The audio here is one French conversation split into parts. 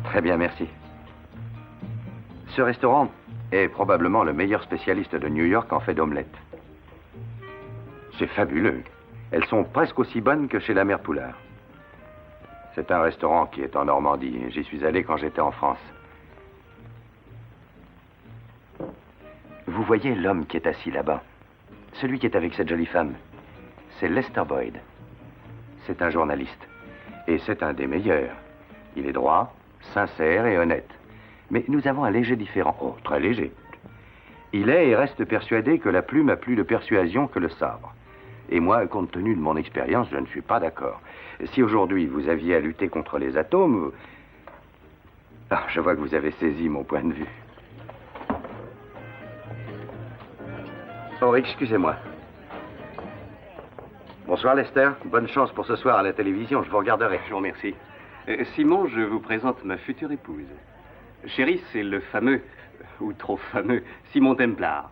Très bien, merci. Ce restaurant est probablement le meilleur spécialiste de New York en fait d'omelettes. C'est fabuleux. Elles sont presque aussi bonnes que chez la mère Poulard. C'est un restaurant qui est en Normandie. J'y suis allé quand j'étais en France. Vous voyez l'homme qui est assis là-bas? Celui qui est avec cette jolie femme. C'est Lester Boyd. C'est un journaliste. Et c'est un des meilleurs. Il est droit, sincère et honnête. Mais nous avons un léger différend. Oh, très léger. Il est et reste persuadé que la plume a plus de persuasion que le sabre. Et moi, compte tenu de mon expérience, je ne suis pas d'accord. Si aujourd'hui vous aviez à lutter contre les atomes... Ah, je vois que vous avez saisi mon point de vue. Oh, excusez-moi. Bonsoir, Lester. Bonne chance pour ce soir à la télévision. Je vous regarderai. Je vous remercie. Simon, je vous présente ma future épouse. Chérie, c'est le fameux, ou trop fameux, Simon Templar.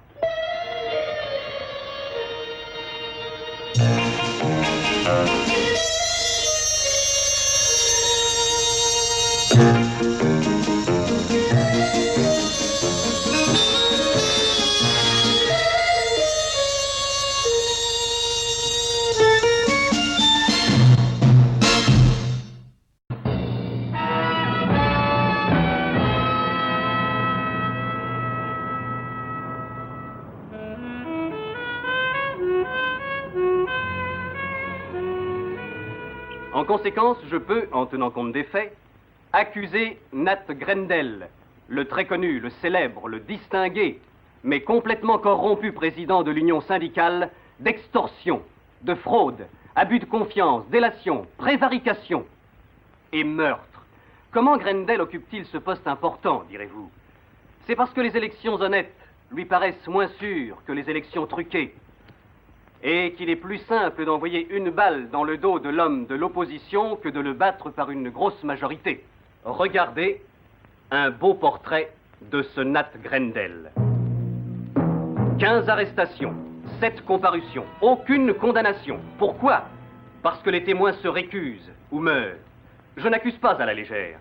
En conséquence, je peux, en tenant compte des faits, accuser Nat Grendel, le très connu, le célèbre, le distingué, mais complètement corrompu président de l'Union syndicale, d'extorsion, de fraude, abus de confiance, délation, prévarication et meurtre. Comment Grendel occupe-t-il ce poste important, direz-vous? C'est parce que les élections honnêtes lui paraissent moins sûres que les élections truquées, et qu'il est plus simple d'envoyer une balle dans le dos de l'homme de l'opposition que de le battre par une grosse majorité. Regardez un beau portrait de ce Nat Grendel. 15 arrestations, 7 comparutions, aucune condamnation. Pourquoi? Parce que les témoins se récusent ou meurent. Je n'accuse pas à la légère.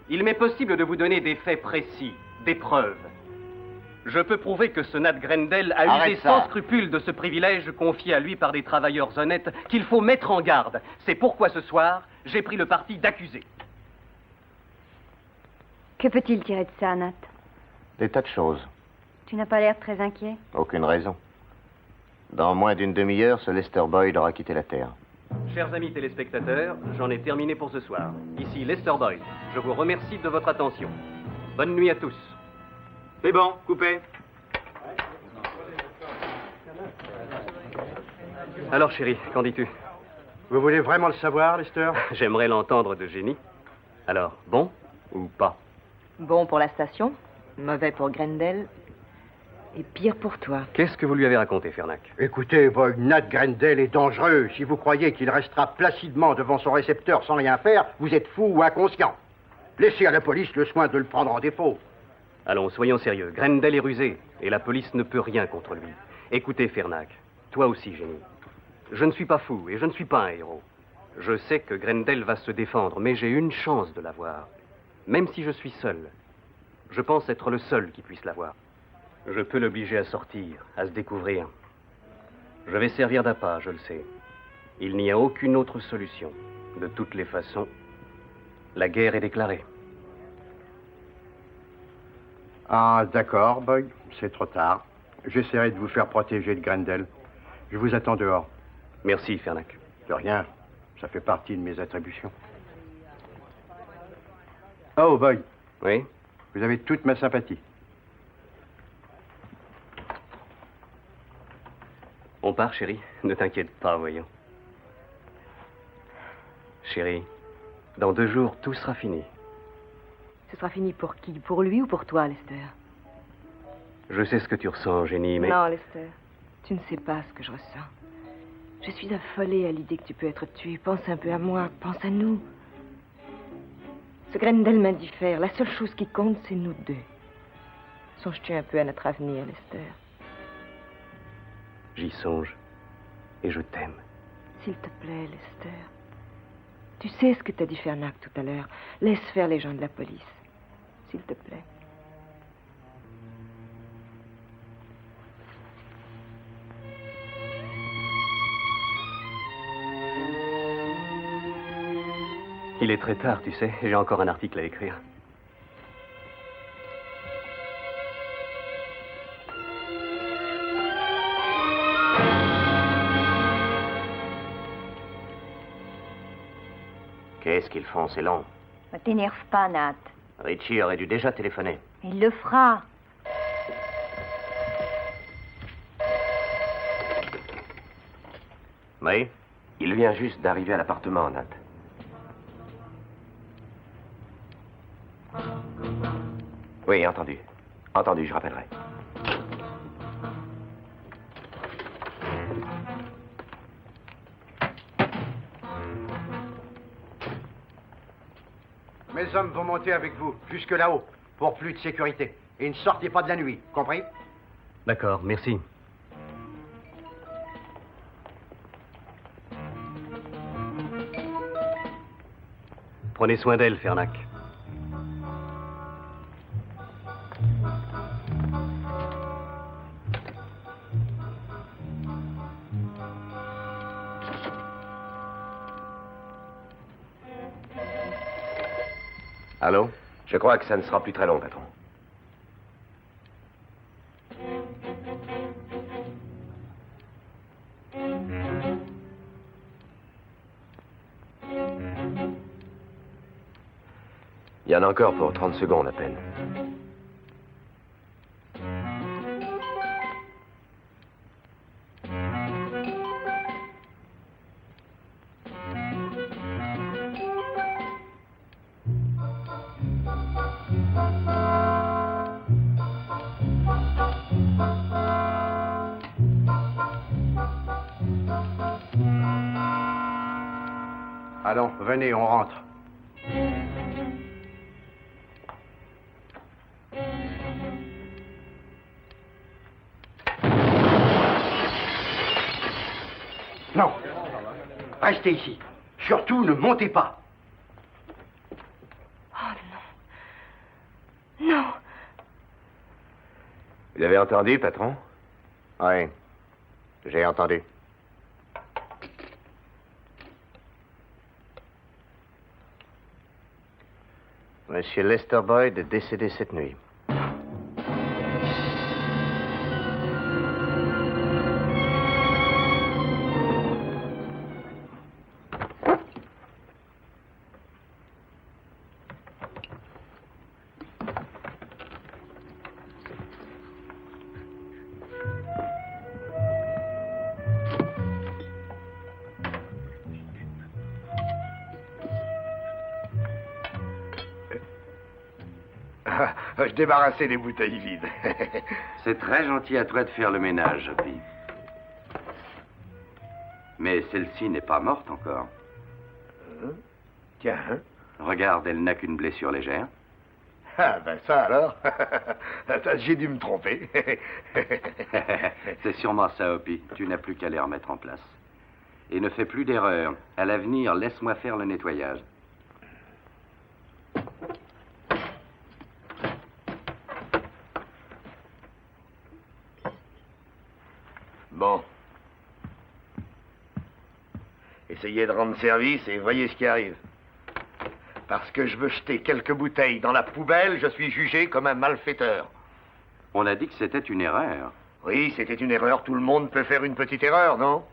Il m'est possible de vous donner des faits précis, des preuves. Je peux prouver que ce Nat Grendel a usé sans scrupule de ce privilège confié à lui par des travailleurs honnêtes qu'il faut mettre en garde. C'est pourquoi ce soir, j'ai pris le parti d'accuser. Que peut-il tirer de ça, Nat? Des tas de choses. Tu n'as pas l'air très inquiet. Aucune raison. Dans moins d'une demi-heure, ce Lester Boyd aura quitté la Terre. Chers amis téléspectateurs, j'en ai terminé pour ce soir. Ici Lester Boyd. Je vous remercie de votre attention. Bonne nuit à tous. C'est bon, coupé. Alors, chérie, qu'en dis-tu? Vous voulez vraiment le savoir, Lester? J'aimerais l'entendre de génie. Alors, bon ou pas? Bon pour la station, mauvais pour Grendel, et pire pour toi. Qu'est-ce que vous lui avez raconté, Fernac? Écoutez, Boyd, Nat Grendel est dangereux. Si vous croyez qu'il restera placidement devant son récepteur sans rien faire, vous êtes fou ou inconscient. Laissez à la police le soin de le prendre en défaut. Allons, soyons sérieux. Grendel est rusé, et la police ne peut rien contre lui. Écoutez, Fernac, toi aussi, génie. Je ne suis pas fou, et je ne suis pas un héros. Je sais que Grendel va se défendre, mais j'ai une chance de l'avoir. Même si je suis seul. Je pense être le seul qui puisse l'avoir. Je peux l'obliger à sortir, à se découvrir. Je vais servir d'appât, je le sais. Il n'y a aucune autre solution. De toutes les façons, la guerre est déclarée. Ah, d'accord, Boyd. C'est trop tard. J'essaierai de vous faire protéger de Grendel. Je vous attends dehors. Merci, Fernac. De rien. Ça fait partie de mes attributions. Oh, Boyd. Oui? Vous avez toute ma sympathie. On part, chérie? Ne t'inquiète pas, voyons. Chérie, dans 2 jours, tout sera fini. Ce sera fini pour qui? Pour lui ou pour toi, Lester? Je sais ce que tu ressens, Jenny, mais... Non, Lester, tu ne sais pas ce que je ressens. Je suis affolée à l'idée que tu peux être tué. Pense un peu à moi, pense à nous. Ce Grendel m'indiffère. La seule chose qui compte, c'est nous deux. Songes-tu un peu à notre avenir, Lester? J'y songe. Et je t'aime. S'il te plaît, Lester. Tu sais ce que t'as dit Fernac tout à l'heure. Laisse faire les gens de la police. s'il te plaît. Il est très tard, tu sais. J'ai encore un article à écrire. Qu'est-ce qu'ils font? C'est long. Ne t'énerve pas, Nat. Richie aurait dû déjà téléphoner. Il le fera. Oui? Il vient juste d'arriver à l'appartement, Nat. Oui, entendu. Entendu, je rappellerai. Mes hommes vont monter avec vous, jusque là-haut, pour plus de sécurité. Et ne sortez pas de la nuit, compris? D'accord, merci. Prenez soin d'elle, Fernac. Allô? Je crois que ça ne sera plus très long, patron. Il y en a encore pour 30 secondes à peine. Allons, venez, on rentre. Non. Restez ici. Surtout, ne montez pas. Oh non. Non. Vous avez entendu, patron? Oui. J'ai entendu. Monsieur Lester Boyd est décédé cette nuit. Je débarrassais les bouteilles vides. C'est très gentil à toi de faire le ménage, Joppy. Mais celle-ci n'est pas morte encore. Tiens, hein? Regarde, elle n'a qu'une blessure légère. Ah, ben ça alors. J'ai dû me tromper. C'est sûrement ça, Hoppy. Tu n'as plus qu'à les remettre en place. Et ne fais plus d'erreur. À l'avenir, laisse-moi faire le nettoyage. Bon. Essayez de rendre service et voyez ce qui arrive. Parce que je veux jeter quelques bouteilles dans la poubelle, je suis jugé comme un malfaiteur. On a dit que c'était une erreur. Oui, c'était une erreur. Tout le monde peut faire une petite erreur, non?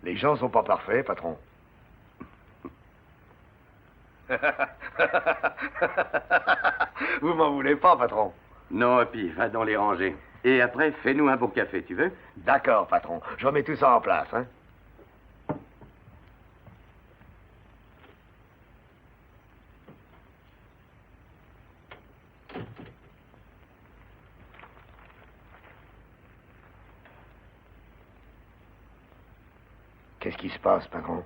Les gens sont pas parfaits, patron. Vous m'en voulez pas, patron? Non, Hoppy, va dans les rangées. Et après, fais-nous un beau café, tu veux? D'accord, patron. Je remets tout ça en place, hein? Qu'est-ce qui se passe, patron?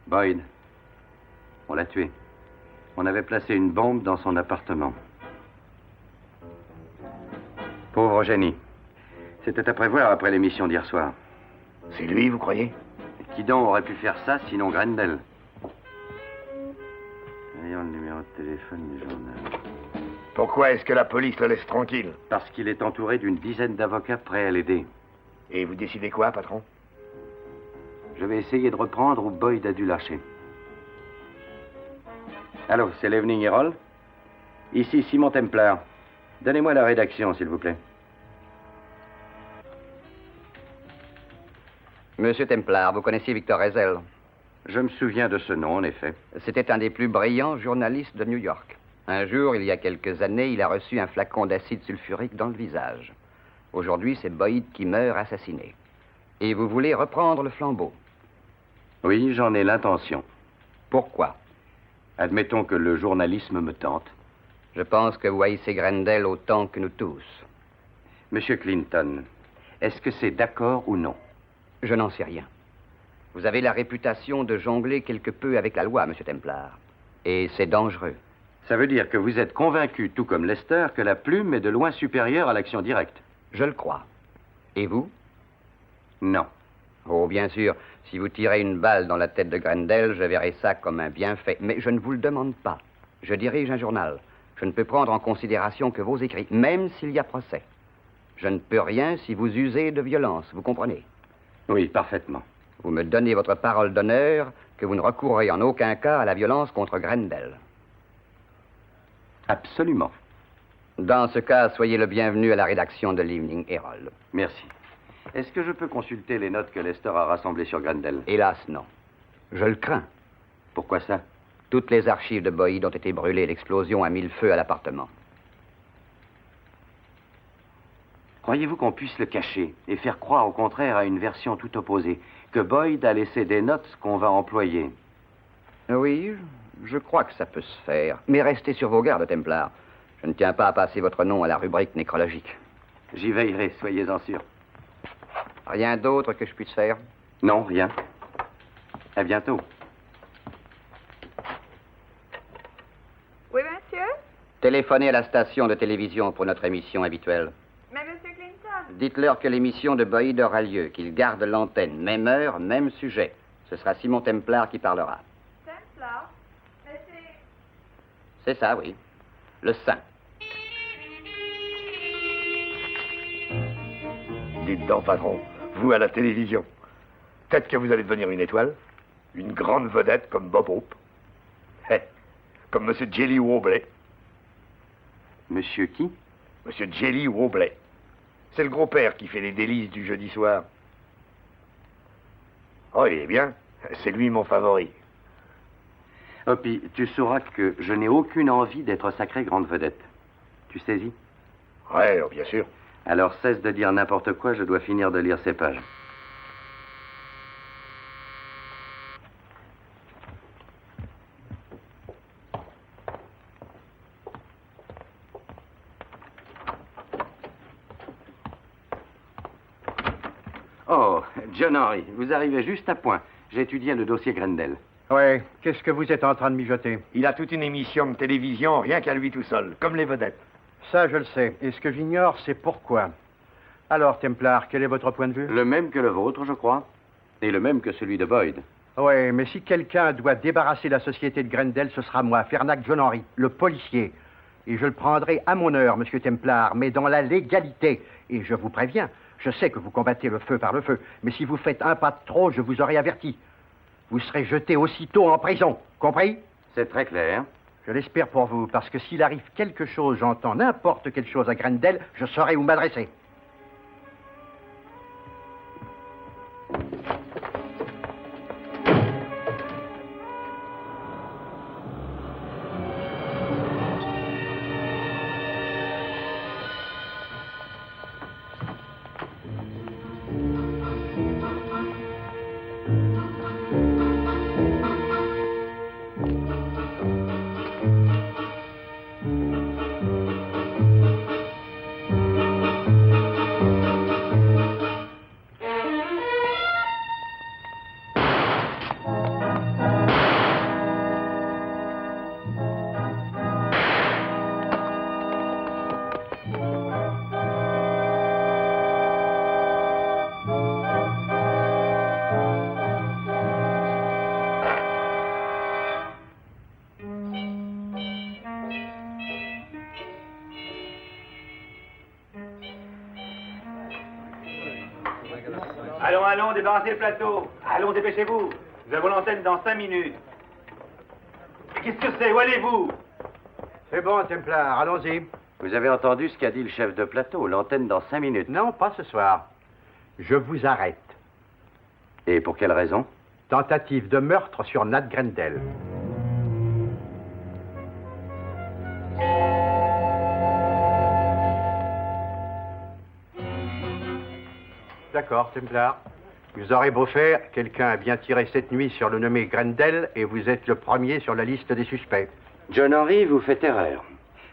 Boyd, on l'a tué. On avait placé une bombe dans son appartement. Pauvre Jenny. C'était à prévoir après l'émission d'hier soir. C'est lui, vous croyez? Qui donc aurait pu faire ça, sinon Grendel? Ayant le numéro de téléphone du journal. Pourquoi est-ce que la police le laisse tranquille? Parce qu'il est entouré d'une dizaine d'avocats prêts à l'aider. Et vous décidez quoi, patron? Je vais essayer de reprendre où Boyd a dû lâcher. Allô, c'est l'Evening Herald? Ici, Simon Templar. Donnez-moi la rédaction, s'il vous plaît. Monsieur Templar, vous connaissiez Victor Hezel? Je me souviens de ce nom, en effet. C'était un des plus brillants journalistes de New York. Un jour, il y a quelques années, il a reçu un flacon d'acide sulfurique dans le visage. Aujourd'hui, c'est Boyd qui meurt assassiné. Et vous voulez reprendre le flambeau? Oui, j'en ai l'intention. Pourquoi? Admettons que le journalisme me tente. Je pense que vous haïssez Grendel autant que nous tous. Monsieur Clinton, est-ce que c'est d'accord ou non? Je n'en sais rien. Vous avez la réputation de jongler quelque peu avec la loi, Monsieur Templar. Et c'est dangereux. Ça veut dire que vous êtes convaincu, tout comme Lester, que la plume est de loin supérieure à l'action directe? Je le crois. Et vous? Non. Oh, bien sûr. Si vous tirez une balle dans la tête de Grendel, je verrai ça comme un bienfait. Mais je ne vous le demande pas. Je dirige un journal. Je ne peux prendre en considération que vos écrits, même s'il y a procès. Je ne peux rien si vous usez de violence, vous comprenez? Oui, parfaitement. Vous me donnez votre parole d'honneur que vous ne recourrez en aucun cas à la violence contre Grendel. Absolument. Dans ce cas, soyez le bienvenu à la rédaction de l'Evening Herald. Merci. Est-ce que je peux consulter les notes que Lester a rassemblées sur Grendel? Hélas, non. Je le crains. Pourquoi ça? Toutes les archives de Boyd ont été brûlées. L'explosion a mis le feu à l'appartement. Croyez-vous qu'on puisse le cacher et faire croire au contraire à une version tout opposée, que Boyd a laissé des notes qu'on va employer? Oui, je crois que ça peut se faire. Mais restez sur vos gardes, Templar. Je ne tiens pas à passer votre nom à la rubrique nécrologique. J'y veillerai, soyez-en sûrs. Rien d'autre que je puisse faire? Non, rien. À bientôt. Oui, monsieur? Téléphonez à la station de télévision pour notre émission habituelle. Mais monsieur Clinton? Dites-leur que l'émission de Boyd aura lieu, qu'ils gardent l'antenne. Même heure, même sujet. Ce sera Simon Templar qui parlera. Templar? Mais C'est ça, oui. Le saint. Dites donc, patron, vous à la télévision, peut-être que vous allez devenir une étoile, une grande vedette comme Bob Hope, comme Monsieur Jelly Wobley. Monsieur qui? Monsieur Jelly Wobley. C'est le gros-père qui fait les délices du jeudi soir. Oh, il est bien. C'est lui mon favori. Oh, puis tu sauras que je n'ai aucune envie d'être sacrée grande vedette. Tu saisis? Ouais, oh, bien sûr. Alors cesse de dire n'importe quoi, je dois finir de lire ces pages. Oh, John Henry, vous arrivez juste à point. J'étudiais le dossier Grendel. Ouais, qu'est-ce que vous êtes en train de mijoter? Il a toute une émission de télévision, rien qu'à lui tout seul, comme les vedettes. Ça, je le sais. Et ce que j'ignore, c'est pourquoi. Alors, Templar, quel est votre point de vue? Le même que le vôtre, je crois. Et le même que celui de Boyd. Ouais, mais si quelqu'un doit débarrasser la société de Grendel, ce sera moi, Fernac John Henry, le policier. Et je le prendrai à mon heure, monsieur Templar, mais dans la légalité. Et je vous préviens, je sais que vous combattez le feu par le feu, mais si vous faites un pas de trop, je vous aurai averti. Vous serez jeté aussitôt en prison, compris? C'est très clair. Je l'espère pour vous, parce que s'il arrive quelque chose, j'entends n'importe quelle chose à Grendel, je saurai où m'adresser. Allons, allons, débarrassez le plateau. Allons, dépêchez-vous. Nous avons l'antenne dans 5 minutes. Mais qu'est-ce que c'est? Où allez-vous? C'est bon, Templar, allons-y. Vous avez entendu ce qu'a dit le chef de plateau, l'antenne dans 5 minutes. Non, pas ce soir. Je vous arrête. Et pour quelle raison? Tentative de meurtre sur Nat Grendel. D'accord, Templar. Vous aurez beau faire, quelqu'un a bien tiré cette nuit sur le nommé Grendel et vous êtes le premier sur la liste des suspects. John Henry, vous faites erreur.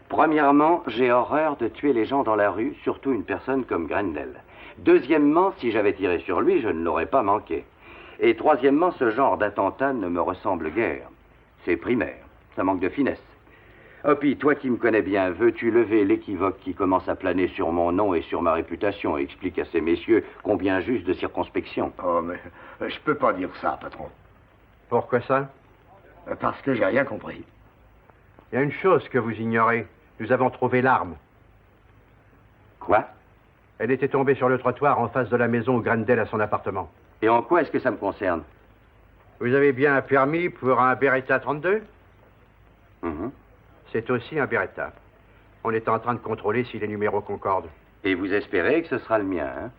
Premièrement, j'ai horreur de tuer les gens dans la rue, surtout une personne comme Grendel. Deuxièmement, si j'avais tiré sur lui, je ne l'aurais pas manqué. Et troisièmement, ce genre d'attentat ne me ressemble guère. C'est primaire, ça manque de finesse. Hoppy, toi qui me connais bien, veux-tu lever l'équivoque qui commence à planer sur mon nom et sur ma réputation et explique à ces messieurs combien juste de circonspection? Oh, mais je peux pas dire ça, patron. Pourquoi ça? Parce que j'ai rien compris. Il y a une chose que vous ignorez. Nous avons trouvé l'arme. Quoi? Elle était tombée sur le trottoir en face de la maison où Grendel a son appartement. Et en quoi est-ce que ça me concerne? Vous avez bien un permis pour un Beretta 32? C'est aussi un Beretta. On est en train de contrôler si les numéros concordent. Et vous espérez que ce sera le mien, hein?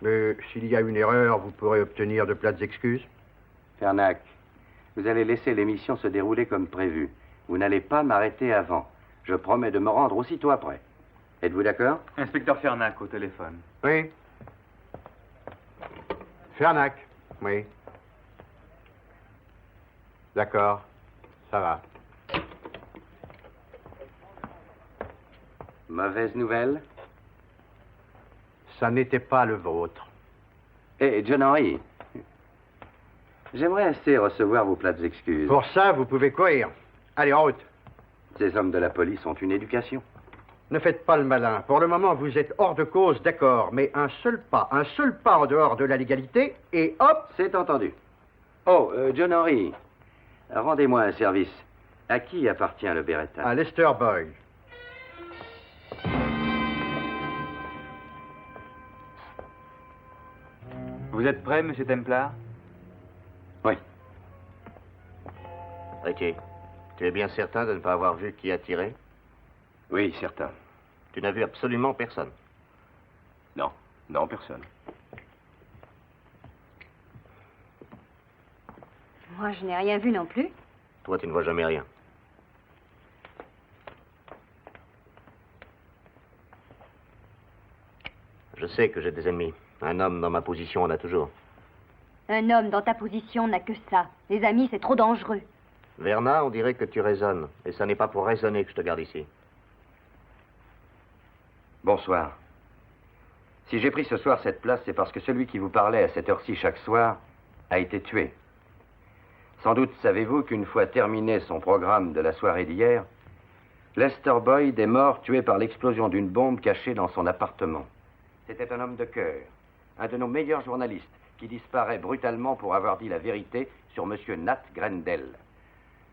Mais s'il y a une erreur, vous pourrez obtenir de plates excuses. Fernac, vous allez laisser l'émission se dérouler comme prévu. Vous n'allez pas m'arrêter avant. Je promets de me rendre aussitôt après. Êtes-vous d'accord? Inspecteur Fernac au téléphone. Oui. Fernac, oui. D'accord, ça va. Mauvaise nouvelle? Ça n'était pas le vôtre. Eh, John Henry, j'aimerais assez recevoir vos plates excuses. Pour ça, vous pouvez courir. Allez, en route. Ces hommes de la police ont une éducation. Ne faites pas le malin. Pour le moment, vous êtes hors de cause, d'accord. Mais un seul pas en dehors de la légalité, et hop! C'est entendu. Oh, John Henry, rendez-moi un service. À qui appartient le Beretta? À Lester Boyd. Vous êtes prêt, monsieur Templar? Oui. Ricky, tu es bien certain de ne pas avoir vu qui a tiré? Oui, certain. Tu n'as vu absolument personne? Non, non, personne. Moi, je n'ai rien vu non plus. Toi, tu ne vois jamais rien. Je sais que j'ai des ennemis. Un homme dans ma position en a toujours. Un homme dans ta position n'a que ça. Les amis, c'est trop dangereux. Verna, on dirait que tu raisonnes. Et ça n'est pas pour raisonner que je te garde ici. Bonsoir. Si j'ai pris ce soir cette place, c'est parce que celui qui vous parlait à cette heure-ci chaque soir a été tué. Sans doute savez-vous qu'une fois terminé son programme de la soirée d'hier, Lester Boyd est mort tué par l'explosion d'une bombe cachée dans son appartement. C'était un homme de cœur, un de nos meilleurs journalistes, qui disparaît brutalement pour avoir dit la vérité sur M. Nat Grendel.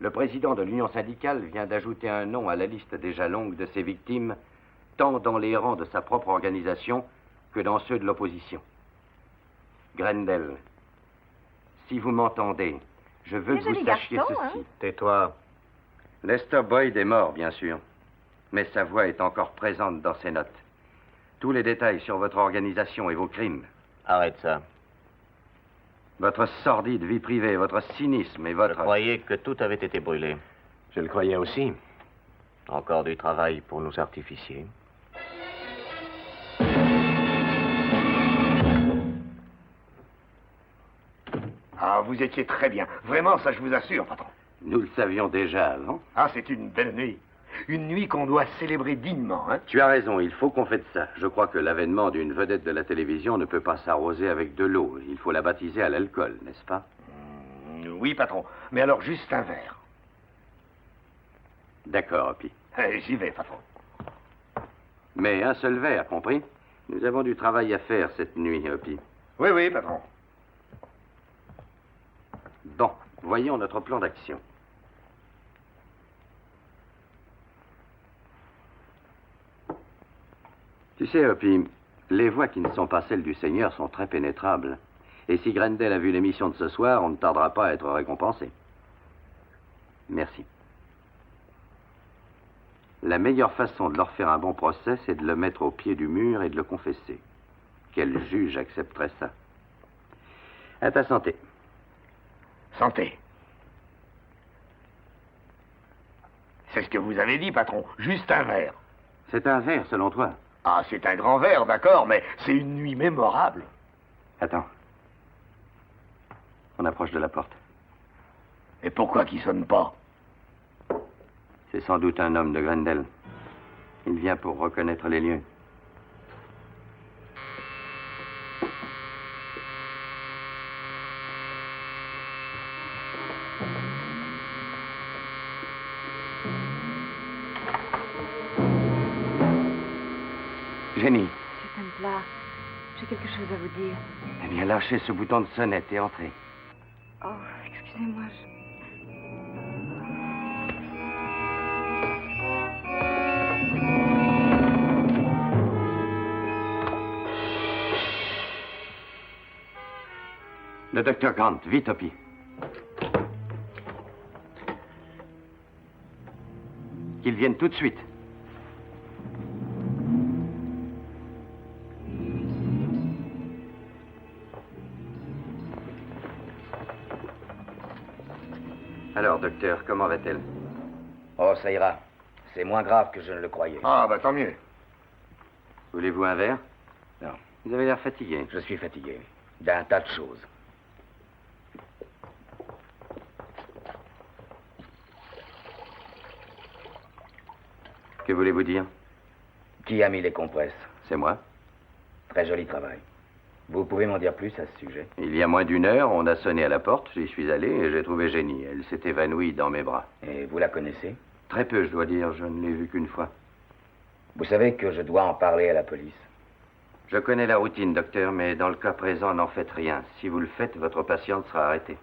Le président de l'Union syndicale vient d'ajouter un nom à la liste déjà longue de ses victimes, tant dans les rangs de sa propre organisation que dans ceux de l'opposition. Grendel, si vous m'entendez, je veux que vous sachiez ceci. Tais-toi. Lester Boyd est mort, bien sûr, mais sa voix est encore présente dans ses notes. Tous les détails sur votre organisation et vos crimes. Arrête ça. Votre sordide vie privée, votre cynisme et votre... Je croyais que tout avait été brûlé. Je le croyais aussi. Encore du travail pour nos artificiers. Ah, vous étiez très bien. Vraiment, ça je vous assure, patron. Nous le savions déjà avant. Ah, c'est une belle nuit. Une nuit qu'on doit célébrer dignement, hein? Tu as raison, il faut qu'on fête ça. Je crois que l'avènement d'une vedette de la télévision ne peut pas s'arroser avec de l'eau. Il faut la baptiser à l'alcool, n'est-ce pas? Oui, patron. Mais alors, juste un verre. D'accord, Hoppy. J'y vais, patron. Mais un seul verre, compris? Nous avons du travail à faire cette nuit, Hoppy. Oui, oui, patron. Bon, voyons notre plan d'action. Tu sais, Hoppy, Les voix qui ne sont pas celles du Seigneur sont très pénétrables. Et si Grendel a vu l'émission de ce soir, on ne tardera pas à être récompensé. Merci. La meilleure façon de leur faire un bon procès, c'est de le mettre au pied du mur et de le confesser. Quel juge accepterait ça? À ta santé. Santé. C'est ce que vous avez dit, patron. Juste un verre. C'est un verre, selon toi? Ah, c'est un grand verre, d'accord, mais c'est une nuit mémorable. Attends. On approche de la porte. Et pourquoi qu'il sonne pas? C'est sans doute un homme de Grendel. Il vient pour reconnaître les lieux. Jenny. Monsieur Templar, j'ai quelque chose à vous dire. Eh bien, lâchez ce bouton de sonnette et entrez. Oh, excusez-moi, Le docteur Grant, vite, Hopi. Qu'il vienne tout de suite. Alors, docteur, comment va-t-elle? Oh, ça ira. C'est moins grave que je ne le croyais. Ah, bah tant mieux. Voulez-vous un verre? Non. Vous avez l'air fatigué. Je suis fatigué. D'un tas de choses. Que voulez-vous dire? Qui a mis les compresses? C'est moi. Très joli travail. Vous pouvez m'en dire plus à ce sujet? Il y a moins d'une heure, on a sonné à la porte, j'y suis allé et j'ai trouvé Jenny. Elle s'est évanouie dans mes bras. Et vous la connaissez? Très peu, je dois dire. Je ne l'ai vue qu'une fois. Vous savez que je dois en parler à la police. Je connais la routine, docteur, mais dans le cas présent, n'en faites rien. Si vous le faites, votre patiente sera arrêtée.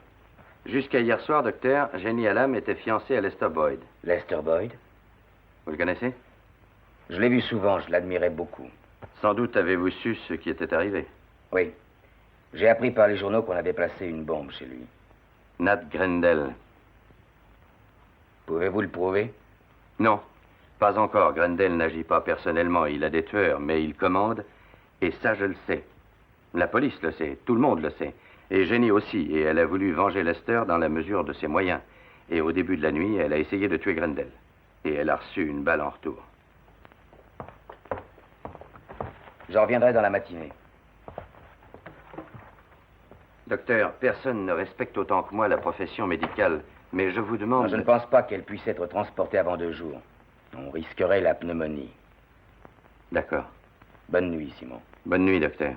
Jusqu'à hier soir, docteur, Jenny Hallam était fiancée à Lester Boyd. Lester Boyd? Vous le connaissez? Je l'ai vu souvent, je l'admirais beaucoup. Sans doute avez-vous su ce qui était arrivé. Oui. J'ai appris par les journaux qu'on avait placé une bombe chez lui. Nat Grendel. Pouvez-vous le prouver? Non, pas encore. Grendel n'agit pas personnellement. Il a des tueurs, mais il commande. Et ça, je le sais. La police le sait. Tout le monde le sait. Et Jenny aussi. Et elle a voulu venger Lester dans la mesure de ses moyens. Et au début de la nuit, elle a essayé de tuer Grendel. Et elle a reçu une balle en retour. Je reviendrai dans la matinée. Docteur, personne ne respecte autant que moi la profession médicale. Mais je vous demande... Non, je ne pense pas qu'elle puisse être transportée avant 2 jours. On risquerait la pneumonie. D'accord. Bonne nuit, Simon. Bonne nuit, docteur.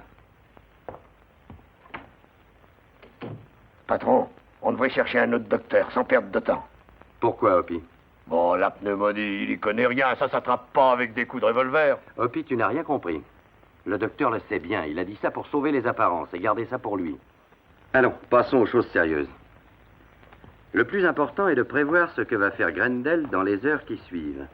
Patron, on devrait chercher un autre docteur, sans perdre de temps. Pourquoi, Hopi? Bon, la pneumonie, il y connaît rien. Ça s'attrape pas avec des coups de revolver. Hopi, tu n'as rien compris. Le docteur le sait bien. Il a dit ça pour sauver les apparences et garder ça pour lui. Allons, passons aux choses sérieuses. Le plus important est de prévoir ce que va faire Grendel dans les heures qui suivent.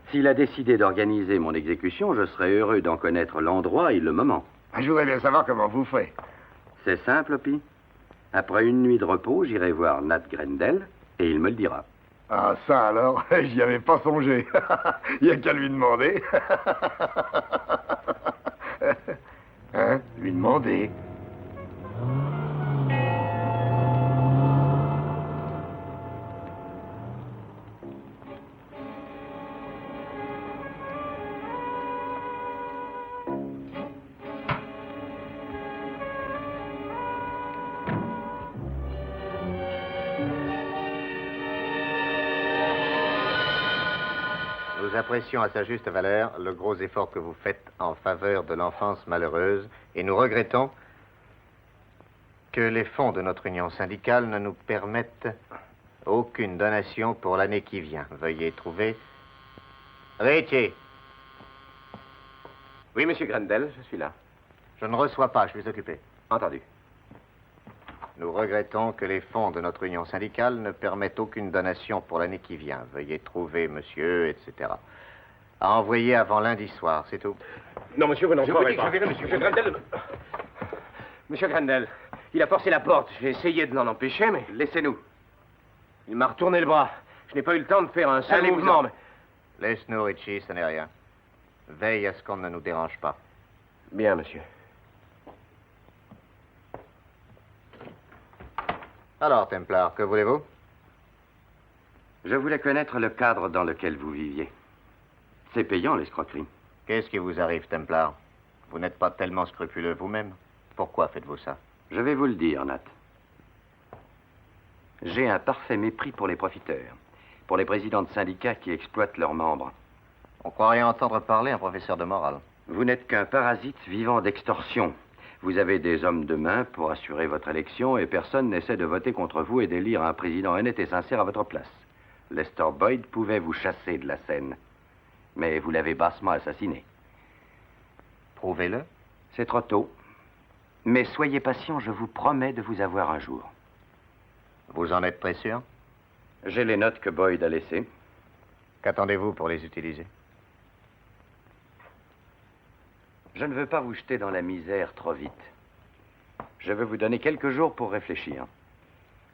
S'il a décidé d'organiser mon exécution, je serai heureux d'en connaître l'endroit et le moment. Je voudrais bien savoir comment vous faites. C'est simple, Hopi. Après une nuit de repos, j'irai voir Nat Grendel et il me le dira. Ah, ça alors, j'y avais pas songé. Il n'y a qu'à lui demander. Hein? Lui demander. Nous apprécions à sa juste valeur le gros effort que vous faites en faveur de l'enfance malheureuse et nous regrettons que les fonds de notre union syndicale ne nous permettent aucune donation pour l'année qui vient. Veuillez trouver... Richie. Oui, monsieur Grendel, je suis là. Je ne reçois pas, je suis occupé. Entendu. Nous regrettons que les fonds de notre union syndicale ne permettent aucune donation pour l'année qui vient. Veuillez trouver monsieur, etc. à envoyer avant lundi soir, c'est tout. Non, monsieur, vous n'en croirez pas. Je verrai, monsieur Grendel. Monsieur Grendel, il a forcé la porte. J'ai essayé de l'en empêcher, mais... Laissez-nous. Il m'a retourné le bras. Je n'ai pas eu le temps de faire un seul Allez-vous-en. mouvement, mais... Laisse-nous, Richie, ce n'est rien. Veille à ce qu'on ne nous dérange pas. Bien, monsieur. Alors, Templar, que voulez-vous? Je voulais connaître le cadre dans lequel vous viviez. C'est payant, l'escroquerie. Qu'est-ce qui vous arrive, Templar? Vous n'êtes pas tellement scrupuleux vous-même. Pourquoi faites-vous ça? Je vais vous le dire, Nat. J'ai un parfait mépris pour les profiteurs, pour les présidents de syndicats qui exploitent leurs membres. On croirait entendre parler un professeur de morale. Vous n'êtes qu'un parasite vivant d'extorsion. Vous avez des hommes de main pour assurer votre élection et personne n'essaie de voter contre vous et d'élire un président honnête et sincère à votre place. Lester Boyd pouvait vous chasser de la scène, mais vous l'avez bassement assassiné. Prouvez-le. C'est trop tôt. Mais soyez patient, je vous promets de vous avoir un jour. Vous en êtes très sûr? J'ai les notes que Boyd a laissées. Qu'attendez-vous pour les utiliser? Je ne veux pas vous jeter dans la misère trop vite. Je veux vous donner quelques jours pour réfléchir.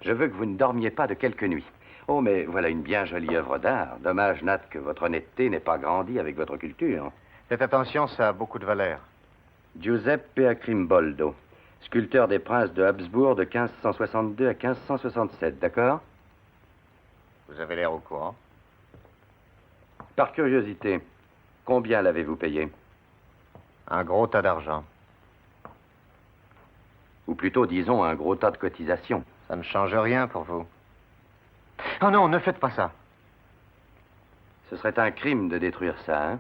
Je veux que vous ne dormiez pas de quelques nuits. Oh, mais voilà une bien jolie œuvre d'art. Dommage, Nat, que votre honnêteté n'ait pas grandi avec votre culture. Faites attention, ça a beaucoup de valeur. Giuseppe Acrimboldo, sculpteur des princes de Habsbourg de 1562 à 1567, d'accord? Vous avez l'air au courant. Par curiosité, combien l'avez-vous payé? Un gros tas d'argent. Ou plutôt, disons, un gros tas de cotisations. Ça ne change rien pour vous. Oh non, ne faites pas ça. Ce serait un crime de détruire ça, hein?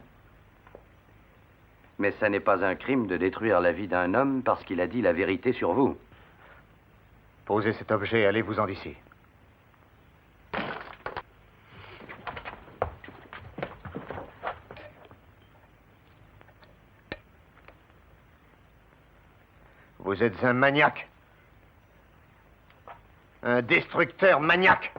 Mais ça n'est pas un crime de détruire la vie d'un homme parce qu'il a dit la vérité sur vous. Posez cet objet et allez-vous-en d'ici. Vous êtes un maniaque. Un destructeur maniaque.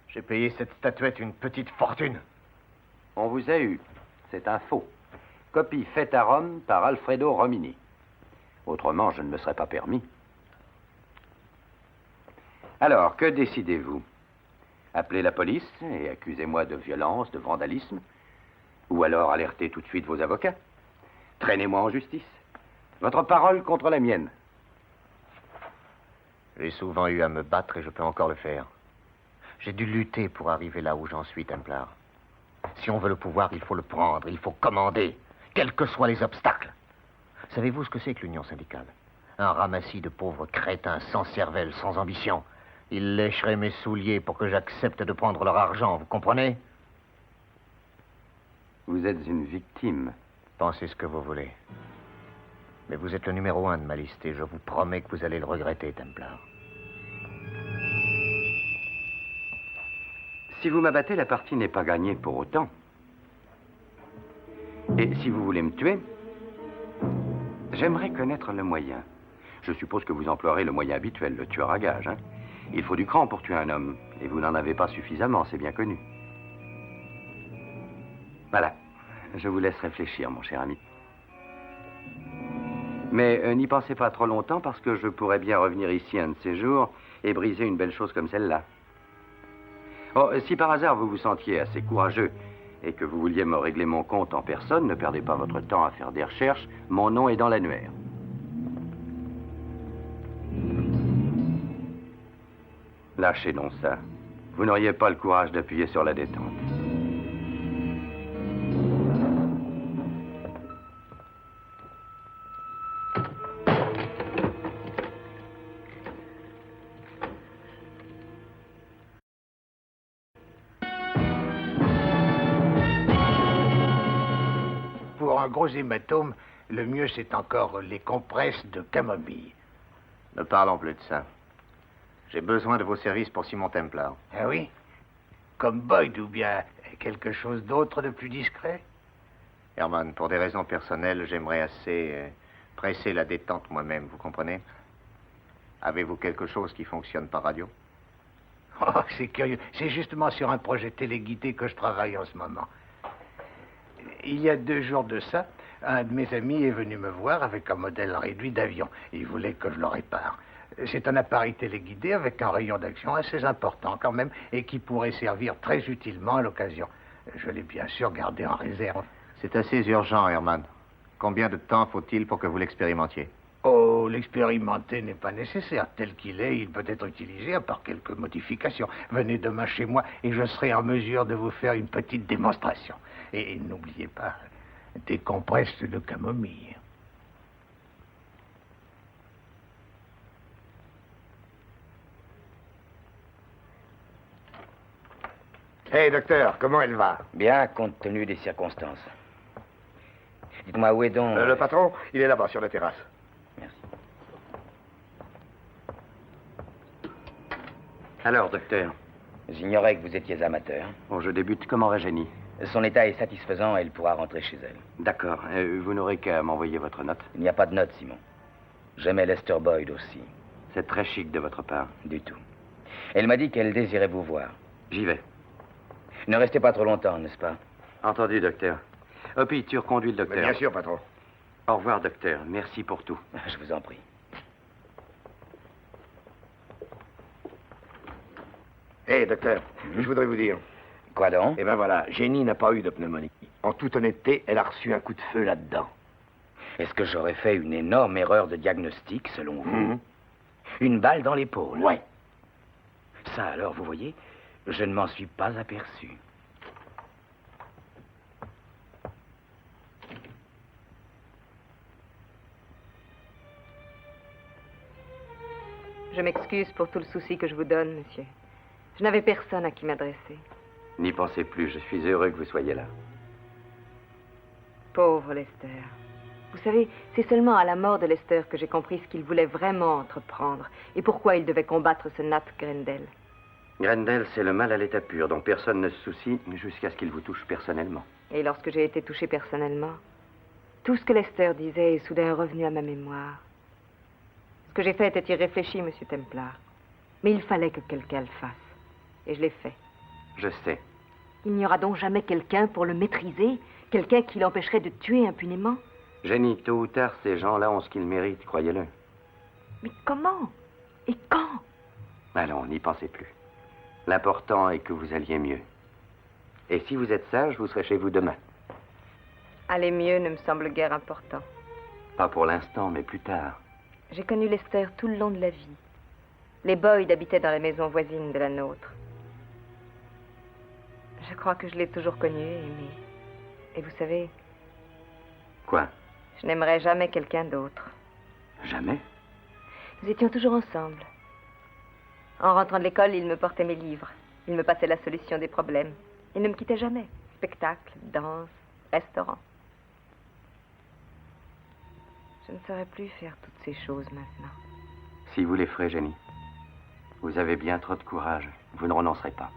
J'ai payé cette statuette une petite fortune. On vous a eu. C'est un faux. Copie faite à Rome par Alfredo Romini. Autrement, je ne me serais pas permis. Alors, que décidez-vous? Appelez la police et accusez-moi de violence, de vandalisme? Ou alors alertez tout de suite vos avocats? Traînez-moi en justice. Votre parole contre la mienne. J'ai souvent eu à me battre et je peux encore le faire. J'ai dû lutter pour arriver là où j'en suis, Templar. Si on veut le pouvoir, il faut le prendre, il faut commander, quels que soient les obstacles. Savez-vous ce que c'est que l'Union syndicale? Un ramassis de pauvres crétins sans cervelle, sans ambition. Ils lécheraient mes souliers pour que j'accepte de prendre leur argent, vous comprenez? Vous êtes une victime. Pensez ce que vous voulez. Mais vous êtes le numéro 1 de ma liste et je vous promets que vous allez le regretter, Templar. Si vous m'abattez, la partie n'est pas gagnée pour autant. Et si vous voulez me tuer, j'aimerais connaître le moyen. Je suppose que vous emploierez le moyen habituel, le tueur à gage, hein? Il faut du cran pour tuer un homme, et vous n'en avez pas suffisamment, c'est bien connu. Voilà, je vous laisse réfléchir, mon cher ami. Mais n'y pensez pas trop longtemps, parce que je pourrais bien revenir ici un de ces jours et briser une belle chose comme celle-là. Oh, si par hasard vous vous sentiez assez courageux et que vous vouliez me régler mon compte en personne, ne perdez pas votre temps à faire des recherches. Mon nom est dans l'annuaire. Lâchez donc ça. Vous n'auriez pas le courage d'appuyer sur la détente. Pour un gros hématome, le mieux c'est encore les compresses de camomille. Ne parlons plus de ça. J'ai besoin de vos services pour Simon Templar. Ah oui? Comme Boyd ou bien quelque chose d'autre de plus discret? Herman, pour des raisons personnelles, j'aimerais assez presser la détente moi-même, vous comprenez? Avez-vous quelque chose qui fonctionne par radio? Oh, c'est curieux. C'est justement sur un projet téléguidé que je travaille en ce moment. Il y a 2 jours de ça, un de mes amis est venu me voir avec un modèle réduit d'avion. Il voulait que je le répare. C'est un appareil téléguidé avec un rayon d'action assez important quand même et qui pourrait servir très utilement à l'occasion. Je l'ai bien sûr gardé en réserve. C'est assez urgent, Herman. Combien de temps faut-il pour que vous l'expérimentiez? Oh, l'expérimenter n'est pas nécessaire. Tel qu'il est, il peut être utilisé à part quelques modifications. Venez demain chez moi et je serai en mesure de vous faire une petite démonstration. Et n'oubliez pas, des compresses de camomille. Hé, docteur, comment elle va? Bien, compte tenu des circonstances. Dites-moi, où est donc... Le patron, il est là-bas, sur la terrasse. Merci. Alors, docteur? J'ignorais que vous étiez amateur. Bon, je débute. Comment va Jenny? Son état est satisfaisant et elle pourra rentrer chez elle. D'accord. Vous n'aurez qu'à m'envoyer votre note. Il n'y a pas de note, Simon. J'aimais Lester Boyd aussi. C'est très chic de votre part. Du tout. Elle m'a dit qu'elle désirait vous voir. J'y vais. Ne restez pas trop longtemps, n'est-ce pas? Entendu, docteur. Opie, tu reconduis le docteur. Mais bien sûr, patron. Au revoir, docteur. Merci pour tout. Je vous en prie. Hé, docteur, je voudrais vous dire... Quoi donc? Eh ben voilà, Jenny n'a pas eu de pneumonie. En toute honnêteté, elle a reçu un coup de feu là-dedans. Est-ce que j'aurais fait une énorme erreur de diagnostic, selon vous? Une balle dans l'épaule? Ouais. Ça, alors, vous voyez, je ne m'en suis pas aperçu. Je m'excuse pour tout le souci que je vous donne, monsieur. Je n'avais personne à qui m'adresser. N'y pensez plus, je suis heureux que vous soyez là. Pauvre Lester. Vous savez, c'est seulement à la mort de Lester que j'ai compris ce qu'il voulait vraiment entreprendre et pourquoi il devait combattre ce Nat Grendel. Grendel, c'est le mal à l'état pur dont personne ne se soucie jusqu'à ce qu'il vous touche personnellement. Et lorsque j'ai été touchée personnellement, tout ce que Lester disait est soudain revenu à ma mémoire. Ce que j'ai fait était irréfléchi, monsieur Templar. Mais il fallait que quelqu'un le fasse. Et je l'ai fait. Je sais. Il n'y aura donc jamais quelqu'un pour le maîtriser? Quelqu'un qui l'empêcherait de tuer impunément? Jenny, tôt ou tard, ces gens-là ont ce qu'ils méritent, croyez-le. Mais comment? Et quand? Allons, n'y pensez plus. L'important est que vous alliez mieux. Et si vous êtes sage, vous serez chez vous demain. Aller mieux ne me semble guère important. Pas pour l'instant, mais plus tard. J'ai connu Lester tout le long de la vie. Les Boyd habitaient dans la maison voisine de la nôtre. Je crois que je l'ai toujours connu et aimé. Et vous savez... Quoi? Je n'aimerais jamais quelqu'un d'autre. Jamais? Nous étions toujours ensemble. En rentrant de l'école, il me portait mes livres. Il me passait la solution des problèmes. Il ne me quittait jamais. Spectacle, danse, restaurant. Je ne saurais plus faire toutes ces choses maintenant. Si vous les ferez, Jenny, vous avez bien trop de courage. Vous ne renoncerez pas.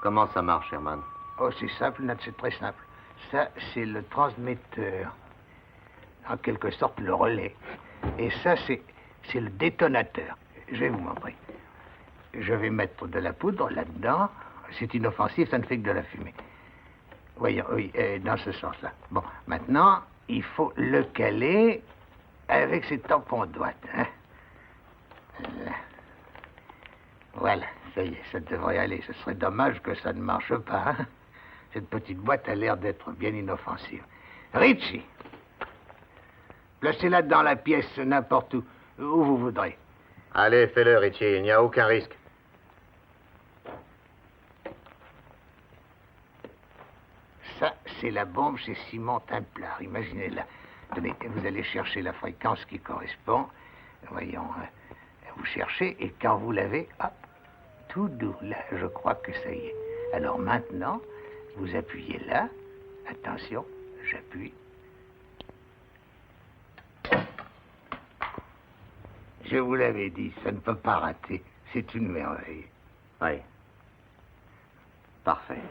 Comment ça marche, Herman? Oh, c'est simple, Nat, c'est très simple. Ça, c'est le transmetteur. En quelque sorte, le relais. Et ça, c'est le détonateur. Je vais vous montrer. Je vais mettre de la poudre là-dedans. C'est inoffensif, ça ne fait que de la fumée. Voyons, oui, dans ce sens-là. Bon, maintenant, il faut le caler avec ces tampons de boîte. Hein? Voilà, ça y est, ça devrait aller. Ce serait dommage que ça ne marche pas. Hein? Cette petite boîte a l'air d'être bien inoffensive. Richie, placez-la dans la pièce, n'importe où vous voudrez. Allez, fais-le, Richie, il n'y a aucun risque. Ça, c'est la bombe chez Simon Templar. Imaginez-la. Tenez, vous allez chercher la fréquence qui correspond. Voyons, vous cherchez, et quand vous l'avez, hop, tout doux. Là, je crois que ça y est. Alors maintenant, vous appuyez là. Attention, j'appuie. Je vous l'avais dit, ça ne peut pas rater. C'est une merveille. Oui. Parfait.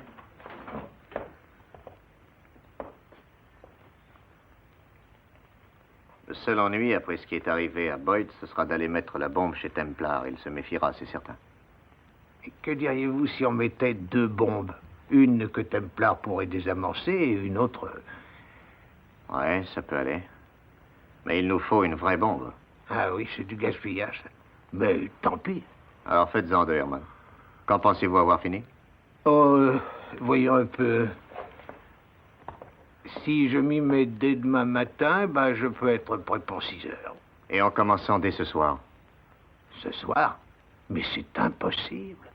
Le seul ennui après ce qui est arrivé à Boyd, ce sera d'aller mettre la bombe chez Templar. Il se méfiera, c'est certain. Et que diriez-vous si on mettait 2 bombes? Une que Templar pourrait désamorcer et une autre... Ouais, ça peut aller. Mais il nous faut une vraie bombe. Ah oui, c'est du gaspillage. Ça. Mais tant pis. Alors faites-en 2, Herman. Quand pensez-vous avoir fini? Oh, voyons un peu. Si je m'y mets dès demain matin, ben je peux être prêt pour 6 heures. Et en commençant dès ce soir? Ce soir? Mais c'est impossible.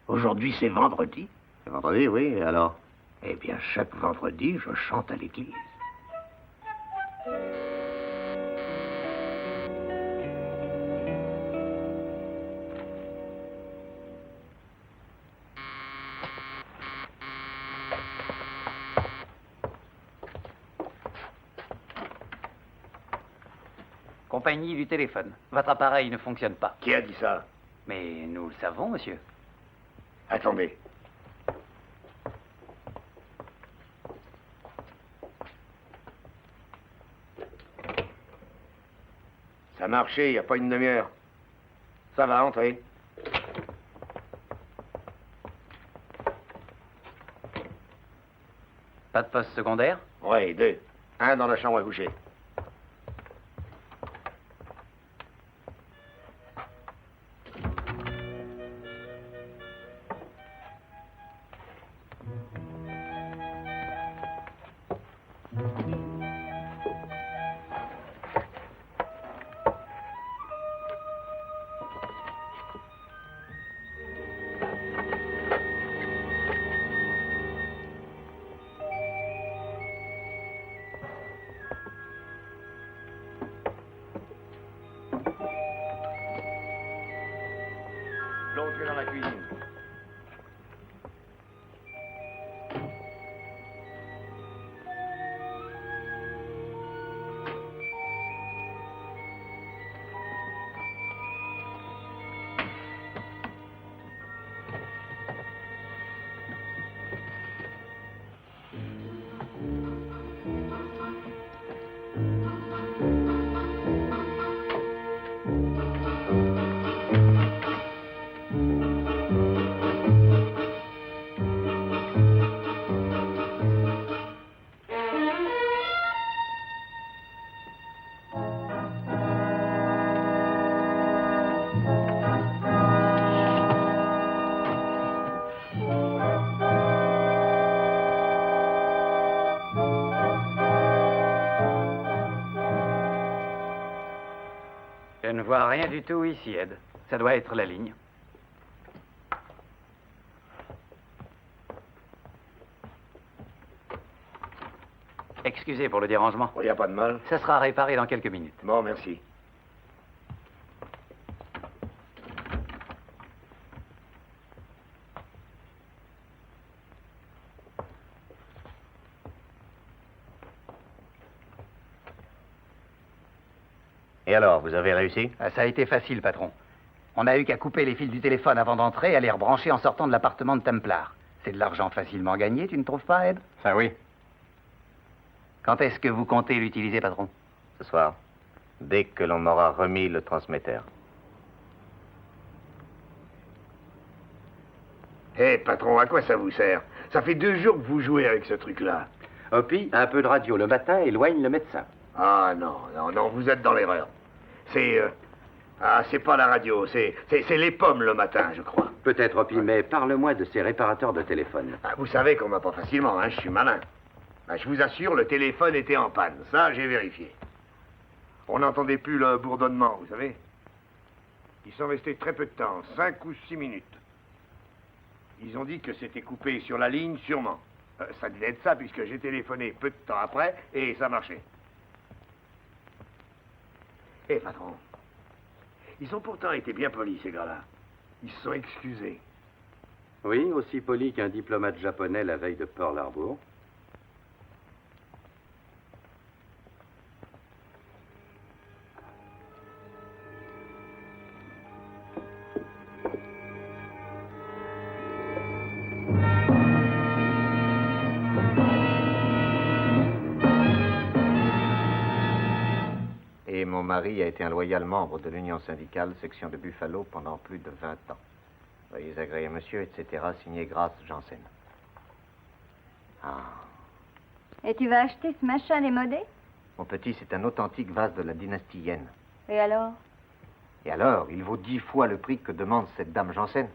Aujourd'hui, c'est vendredi. C'est vendredi, oui, et alors? Eh bien, chaque vendredi, je chante à l'église. Compagnie du téléphone. Votre appareil ne fonctionne pas. Qui a dit ça? Mais nous le savons, monsieur. Attendez. Ça a marché il n'y a pas une demi-heure. Ça va, entrez. Pas de poste secondaire? Oui, 2. Un dans la chambre à coucher. L'autre est dans la cuisine. Je ne vois rien du tout ici, Ed. Ça doit être la ligne. Excusez pour le dérangement. Il n'y a pas de mal. Ça sera réparé dans quelques minutes. Bon, merci. Et alors, vous avez réussi? Ah, ça a été facile, patron. On n'a eu qu'à couper les fils du téléphone avant d'entrer et à les rebrancher en sortant de l'appartement de Templar. C'est de l'argent facilement gagné, tu ne trouves pas, Ed? Ça oui. Quand est-ce que vous comptez l'utiliser, patron? Ce soir, dès que l'on m'aura remis le transmetteur. Hé, patron, à quoi ça vous sert? Ça fait 2 jours que vous jouez avec ce truc-là. Hopi, un peu de radio le matin éloigne le médecin. Ah non, non, non, vous êtes dans l'erreur. C'est... c'est pas la radio, c'est les pommes le matin, je crois. Peut-être, Hopi, mais parle-moi de ces réparateurs de téléphone. Ah, vous savez qu'on m'a pas facilement, hein, je suis malin. Ah, je vous assure, le téléphone était en panne, ça j'ai vérifié. On n'entendait plus le bourdonnement, vous savez. Ils sont restés très peu de temps, 5 ou 6 minutes. Ils ont dit que c'était coupé sur la ligne, sûrement. Ça devait être ça, puisque j'ai téléphoné peu de temps après, et ça marchait. Eh, patron, ils ont pourtant été bien polis, ces gars-là. Ils se sont excusés. Oui, aussi poli qu'un diplomate japonais la veille de Pearl Harbor. Et mon mari a été un loyal membre de l'Union syndicale, section de Buffalo, pendant plus de 20 ans. Veuillez agréer, monsieur, etc., signé Grace Janssen. Ah. Et tu vas acheter ce machin démodé? Mon petit, c'est un authentique vase de la dynastie Yen. Et alors? Et alors, il vaut 10 fois le prix que demande cette dame Janssen.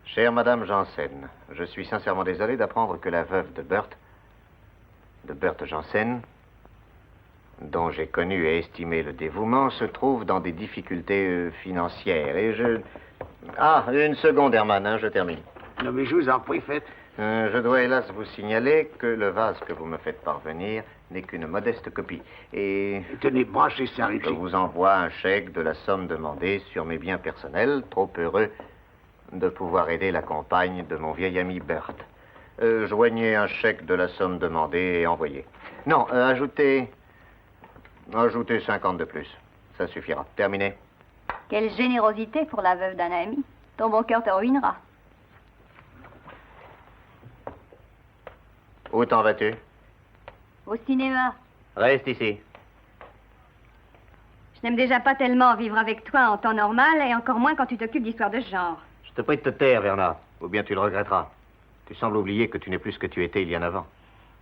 Chère Madame Janssen, je suis sincèrement désolé d'apprendre que la veuve de Bert Janssen, dont j'ai connu et estimé le dévouement, se trouve dans des difficultés financières. Et je... Ah, une seconde, Herman, hein, je termine. Non, mais je vous en prie, faites. Je dois hélas vous signaler que le vase que vous me faites parvenir n'est qu'une modeste copie. Et... Tenez, branchez ça, Je vous envoie un chèque de la somme demandée sur mes biens personnels, trop heureux de pouvoir aider la compagne de mon vieil ami Bert. Joignez un chèque de la somme demandée et envoyez. Non, ajoutez 50 de plus. Ça suffira. Terminé. Quelle générosité pour la veuve d'un ami. Ton bon cœur te ruinera. Où t'en vas-tu? Au cinéma. Reste ici. Je n'aime déjà pas tellement vivre avec toi en temps normal et encore moins quand tu t'occupes d'histoires de ce genre. Je te prie de te taire, Bernard, ou bien tu le regretteras. Tu sembles oublier que tu n'es plus ce que tu étais il y a 9 ans.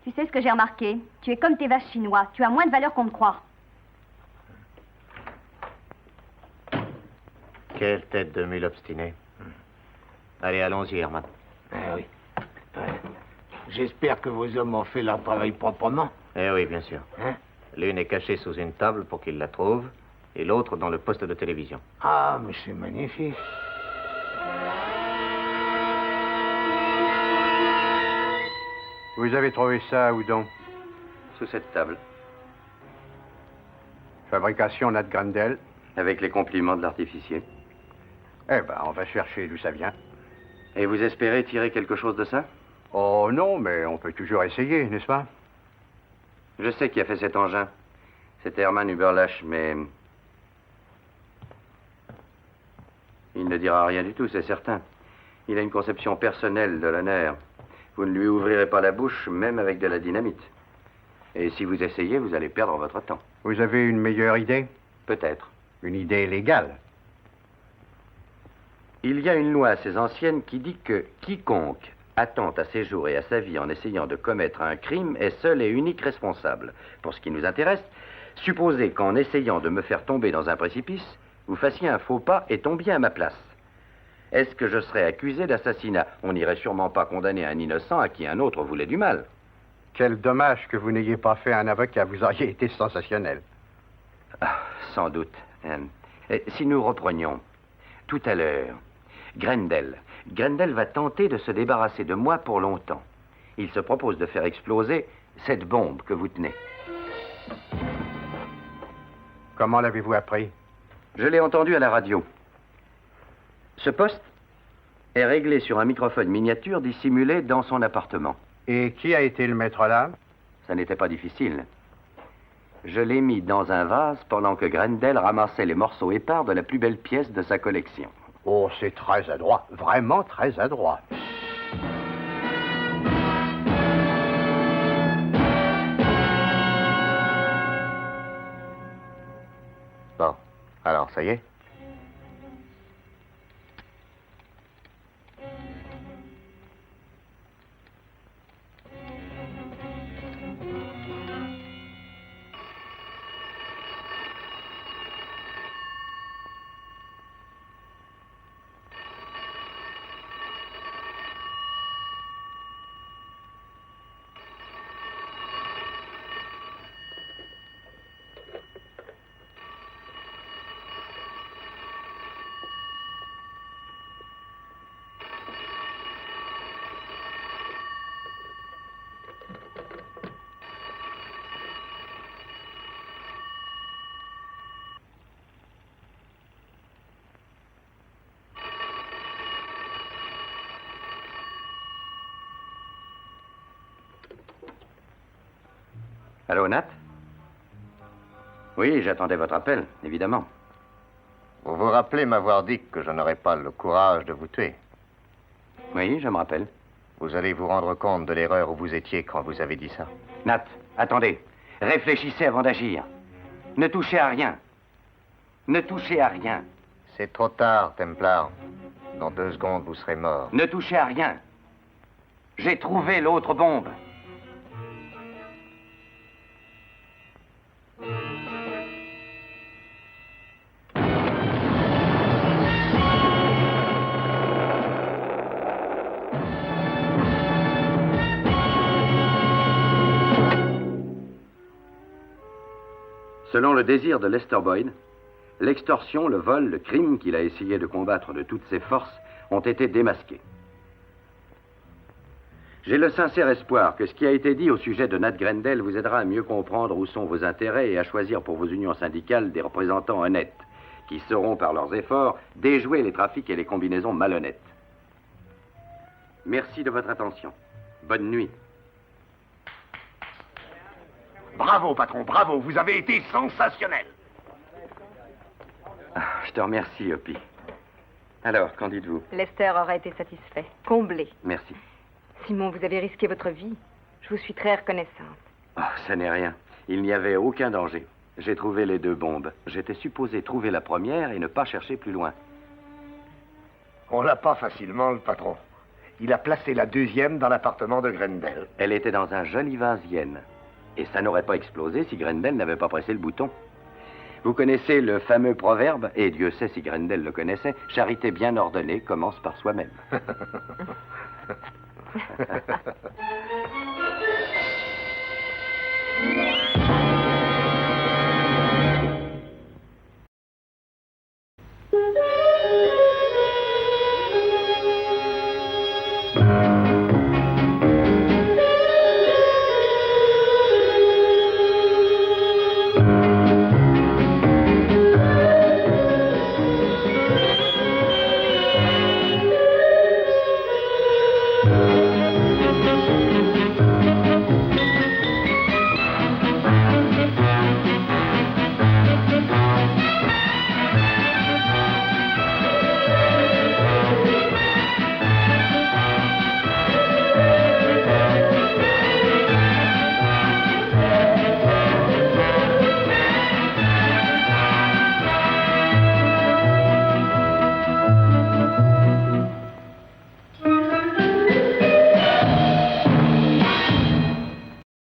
Tu sais ce que j'ai remarqué? Tu es comme tes vaches chinois. Tu as moins de valeur qu'on ne croit. Quelle tête de mule obstinée. Allez, allons-y, Herman. Oui. J'espère que vos hommes ont fait leur travail proprement. Eh oui, bien sûr. Hein? L'une est cachée sous une table pour qu'ils la trouvent, et l'autre dans le poste de télévision. Ah, mais c'est magnifique. Vous avez trouvé ça où donc? Sous cette table. Fabrication Nat Grendel. Avec les compliments de l'artificier. Eh ben, on va chercher d'où ça vient. Et vous espérez tirer quelque chose de ça? Oh non, mais on peut toujours essayer, n'est-ce pas? Je sais qui a fait cet engin. C'était Hermann Huberlach, mais... il ne dira rien du tout, c'est certain. Il a une conception personnelle de l'honneur. Vous ne lui ouvrirez pas la bouche, même avec de la dynamite. Et si vous essayez, vous allez perdre votre temps. Vous avez une meilleure idée? Peut-être. Une idée légale? Il y a une loi assez ancienne qui dit que quiconque attente à ses jours et à sa vie en essayant de commettre un crime est seul et unique responsable. Pour ce qui nous intéresse, supposez qu'en essayant de me faire tomber dans un précipice, vous fassiez un faux pas et tombiez à ma place. Est-ce que je serais accusé d'assassinat? On n'irait sûrement pas condamner un innocent à qui un autre voulait du mal. Quel dommage que vous n'ayez pas fait un avocat, vous auriez été sensationnel. Ah, sans doute. Si nous reprenions, tout à l'heure, Grendel va tenter de se débarrasser de moi pour longtemps. Il se propose de faire exploser cette bombe que vous tenez. Comment l'avez-vous appris? Je l'ai entendu à la radio. Ce poste est réglé sur un microphone miniature dissimulé dans son appartement. Et qui a été le maître là? Ça n'était pas difficile. Je l'ai mis dans un vase pendant que Grendel ramassait les morceaux épars de la plus belle pièce de sa collection. Oh, c'est très adroit, vraiment très adroit. Bon, alors ça y est? Allô, Nat? Oui, j'attendais votre appel, évidemment. Vous vous rappelez m'avoir dit que je n'aurais pas le courage de vous tuer? Oui, je me rappelle. Vous allez vous rendre compte de l'erreur où vous étiez quand vous avez dit ça. Nat, attendez. Réfléchissez avant d'agir. Ne touchez à rien. Ne touchez à rien. C'est trop tard, Templar. Dans 2 secondes, vous serez mort. Ne touchez à rien. J'ai trouvé l'autre bombe. Selon le désir de Lester Boyd, l'extorsion, le vol, le crime qu'il a essayé de combattre de toutes ses forces ont été démasqués. J'ai le sincère espoir que ce qui a été dit au sujet de Nat Grendel vous aidera à mieux comprendre où sont vos intérêts et à choisir pour vos unions syndicales des représentants honnêtes, qui sauront par leurs efforts déjouer les trafics et les combinaisons malhonnêtes. Merci de votre attention. Bonne nuit. Bravo, patron, bravo. Vous avez été sensationnel. Je te remercie, Hoppy. Alors, qu'en dites-vous? Lester aurait été satisfait, comblé. Merci. Simon, vous avez risqué votre vie. Je vous suis très reconnaissante. Oh, ça n'est rien. Il n'y avait aucun danger. J'ai trouvé les 2 bombes. J'étais supposé trouver la première et ne pas chercher plus loin. On l'a pas facilement, le patron. Il a placé la 2e dans l'appartement de Grendel. Elle était dans un joli vase Yen. Et ça n'aurait pas explosé si Grendel n'avait pas pressé le bouton. Vous connaissez le fameux proverbe, et Dieu sait si Grendel le connaissait, charité bien ordonnée commence par soi-même.